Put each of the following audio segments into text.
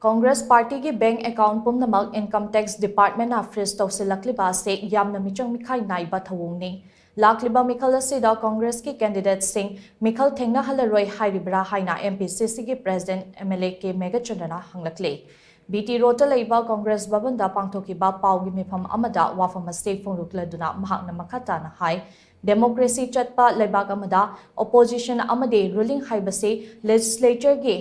Congress Party की bank account पुमनामक income tax department ना फ्रीज तौसिल्लक्लिबा से यामना मिचंग मिखाई नाइबा थौओंगनी लाक्लिबा मिखल असिदा कांग्रेस की कैंडिडेट सिंह मिखल थेंगना हलरोय हाइरिब्रा हाइना MPCC की प्रेसिडेंट MLA के मेघाचंद्रना हंगलक्ले BT रोड लेबा कांग्रेस भवन दा पांगथोकिबा पाउगी मिफम अमदा वाफम असे फोंरुक्लदुना महाकना मखाताना हाई डेमोक्रेसी चटपा लेबाक अमदा ओपोजिशन अमदे रूलिंग हाइबसे लेजिस्लेचर के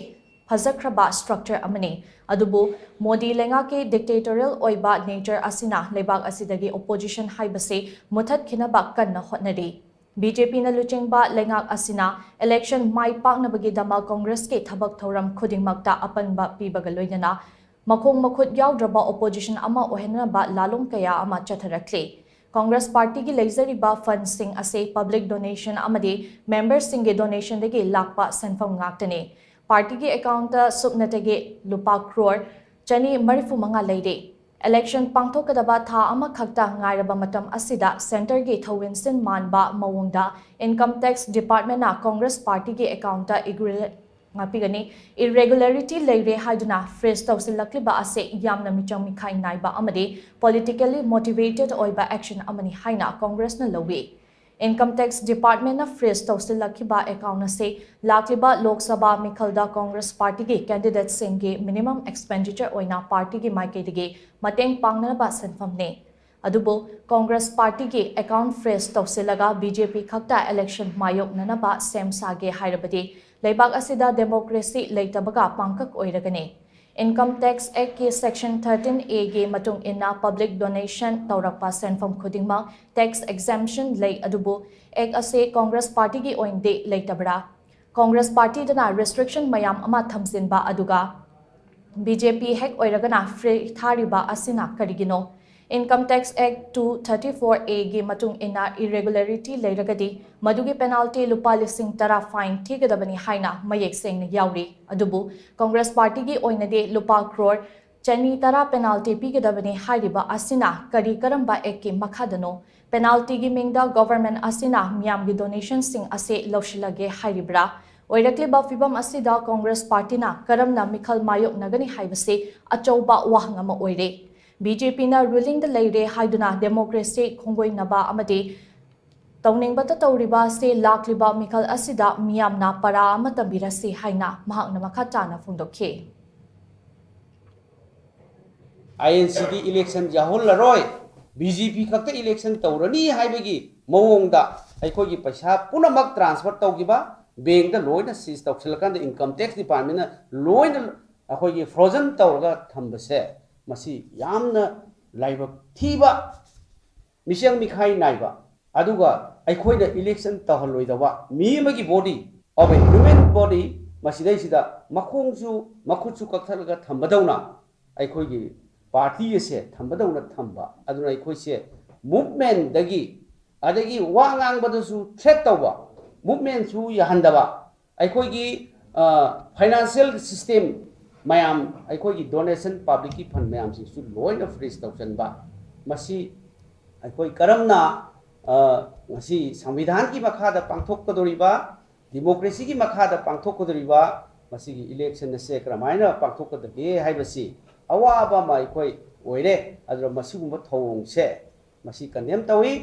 फजख्रबा स्ट्रक्चर अमने अदुबु मोदी लेंगा के डिक्टेटोरियल ओइबा नेचर असिना लेबाक असिदगी ओपोजिशन हाइबसे मुथत खिनबा कन्ना होटनरी BJP न लुचिंगबा लेंगाक असिना इलेक्शन माई पाकनबगी दमा कांग्रेस के थबक थौरम खुदिंगमक्ता अपनबा पीबगा लोइनना मखोंग मखुत याउद्रबा ओपोजिशन अमा ओहेनबा लालोंग कया अमा चथरखले कांग्रेस पार्टी की लेजरीबा फंड सिंग असे पब्लिक डोनेशन अमदे मेंबर सिंग के डोनेशन दगे लाकपा सेंफम गाक्तने पार्टी की अकाउंट सुपनतगे लुपा क्रोर चनी मरिफु मंगा लेदे इलेक्शन पांगथोकदबा था अमा खक्ता ngairaba matam asida center ge thowinsin manba mawongda income tax department na congress party ge account ngapigani irregularity leire haiduna fresh tawsilakliba ase yamna michang mikhai naiba amade politically motivated oiba action amani haina congress na lowe Income Tax Department of Fresh Toushilkhre account से लाक्लिबा लोकसभा मिखलदा Congress party के candidate Singh के minimum expenditure ओइना party के माइकेदगे मतेंग पांगनबा सनफमने अदुबो कांग्रेस पार्टी के अकाउंट फ्रेश तौसिलगा बीजेपी खक्ता इलेक्शन मायोकननबा सेम सागे हाइरबदे लेबाक असिदा डेमोक्रेसी लेतबगा पांकक ओइरगने इनकम टैक्स एक्ट के सेक्शन 13A के मतुंग इन्ना पब्लिक डोनेशन तौरकपा सेंफम खुदिंगमा टैक्स एग्जेम्पशन लई अदुबो एक्ट असे कांग्रेस पार्टी की ओइंगदे लेतबरा कांग्रेस पार्टी दना रिस्ट्रिक्शन मयाम अमा थमसिनबा अदुगा BJP हेक ओइरगना फ्री थारिबा असिना करिगिनो इनकम टैक्स एक्ट 234A के मतुंग इन्ना इरेगुलरिटी लेरगदी मदुगी पेनाल्टी लुपा लिसिंग तरा फाइन थीगदबनी हाइना मयेक सेंगना याउरी अदुबु कांग्रेस पार्टी की ओइनदे लुपा क्रोर चनी तरा पेनाल्टी पीगदबनी हाइरिबा असिना करी करंबा एक के मखादनो पेनाल्टी की मिंगदा गवर्नमेंट असिना मियाम की डोनेशन सिंग असे लौशिलगे हाइरिब्रा ओइरक्लिबा फिबम असिदा कांग्रेस पार्टीना करमना मिखल मायोक नगनी हाइबसे अचौबा वाहंग अमा ओइरे BJP na ruling the leire haiduna democracy khongoi naba amade tawningbata tawriba se lakliba mikhal asida miyamna para amatabira se haina mahakna makhatana phongdokhe INCD election jahol laroi BJP khakta election tawrani haibagi mawongda aikogi paisa punamak transfer tawgiba bank da loina seize tawsilkan the income tax department na loina akogi frozen tawraga thambase मसी यामना लाइबक थीबा मिशंग मिखाई नाइबा अदुगा अखोइना election तहलोइदबा मीमगी body of a human body मसिदैसिदा मखोंजु मखुचु कथलगा थंबदौना अखोइगी पार्टी से थंबदौना थंबा अदुना अखोइसे मूवमेंट दगी अदगी वांगांगबदसु थ्रेट तौबा मूवमेंट सु यहंदबा अखोइगी फाइनेंशियल सिस्टम मैम अखोई डोनेशन पब्लिक की फंड मैम से लोन फ्रीज तौसनबा मसी अखोई करमना संविधान की मखादा पांथोकदोरिबा डेमोक्रेसी की मखादा पांथोकदोरिबा मसी इलेक्शन से क्रमायना पांथोकदगे हाइबसी अवाबा मा अखोई ओइरे अदर मसीगुम थौओंग से मसी कंडेम तौई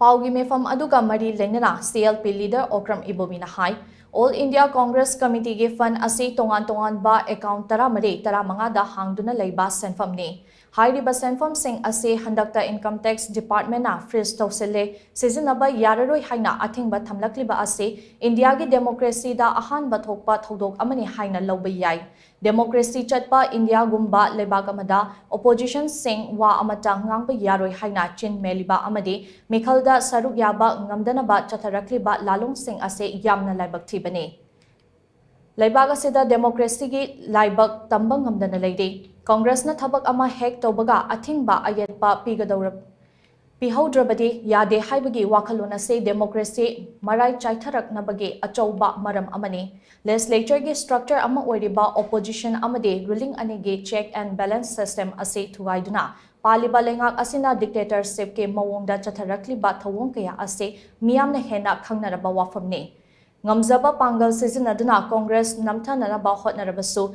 पाउगी मेफम अदुगा मरी लेंगना CLP लीडर ओक्रम इबोमिना हाई All India Congress Committee के फंड असी तोंगान बा अकाउंट तरा मरे तरा मंगादा हांगदुना लेबा सेंफमने हाइरिबा सेंफम सिंग असे हंदक्ता इनकम टैक्स डिपार्टमेंट ना फ्रीज तौसले सिजनबा याररोय हाइना अथिंगबा थमलक्लिबा असे इंडिया की डेमोक्रेसी दा अहान बथोकपा थौदोक अमने हाइना लौबा याय डेमोक्रेसी चटपा इंडिया गुम्बा लेबाक अमदा ओपोजिशन सिंग वा अमता ngang यारोय हाइना चिन मेलिबा अमदे मिखलदा सरुक याबा ngamdanaba चथरक्लिबा लालोंग सिंग असे यामना लाइबक थीबने लेबाक असिदा डेमोक्रेसी की लाइबक तंबंग ngamdana लेदे कांग्रेस न थबक अमा हेक तौबगा अथिंगबा अयतपा पीगदौर पिहौद्रबदे यादे हाइबगी वाखलोन असे डेमोक्रेसी मराई चाइथरकनबगे अचौबा मरम अमने लेजिस्लेचर के स्ट्रक्चर अमा ओइरिबा ओपोजिशन अमदे रूलिंग अनेगे चेक एंड बैलेंस सिस्टम असे थुगाइदुना पालिबा लेंगाक असिना डिक्टेटरशिप के मवोंगदा चथरक्लिबा थौओंग कया असे मियामना हेना खंगनरबा वाफमने ngamzaba pangal sizinaduna Congress namthananaba hotnarabasu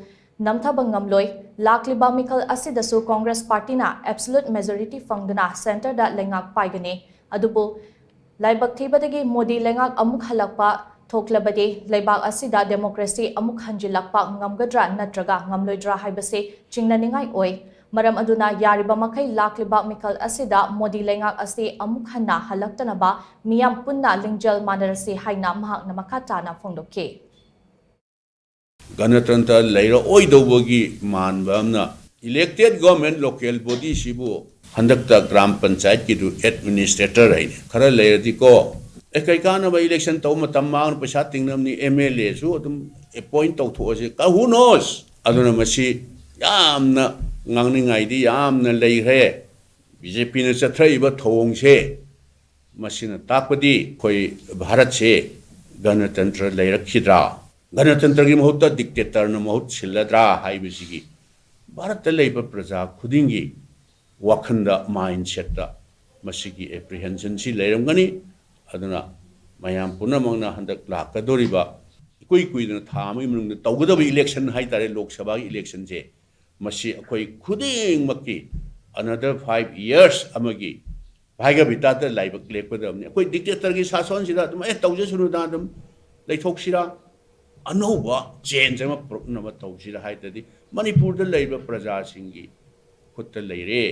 namthaba ngamloi lakliba mikhal asidasu Congress party na absolute majority phangduna center da lengak paigani adubu laibak thibadagi Modi lengak amuk halakpa thoklabadi laibak asida democracy amuk hanjilakpa ngamgadra natraga ngamloidra haibase chingnaningai oi maram aduna yariba makai lakliba mikhal asida Modi lengak asi amuk hanna halaktanaba miyam punna lingjal manarasi haina mahakna makatana phongdokhe Ganatantra laira oidobagi manbamna elected government local body sibu handakta gram panchayat ki du administrator raine khara lairadi ko ekaikana ba election taw matam mang paisa tingnam ni MLA su adum appoint taw tho ase ka who knows aduna masi yamna ngangningai di yamna leire BJP na chathrai ba thong se masina takpadi koi bharat se ganatantra lairakhidra गणतंत्र की महत्व dictator न महत्व सिल्लद्रा हाइबसिगी भारत लेबा प्रजा खुदिंगी वखंदा mindset मसिगी apprehension सी लेरमगनी अदना मयाम पुनमंगना हंदक लाकदोरिबा कोई कुइदन थामई मनुंग तौगदब election हाइतारे Lok Sabha election जे मसी अखोई खुदिंग मक्की अनदर 5 years अमगी भाइगा बिताते लाइबक लेपदमने कोई डिक्टेटर की शासन सिदा तुम ए तौजे सुनुदा तुम लेथोक्सिरा अनौबा चेंज अमा प्रोग्राम तौसिरा हाइतदी मणिपुर द लेबा प्रजा सिंगी खुत्त लेरे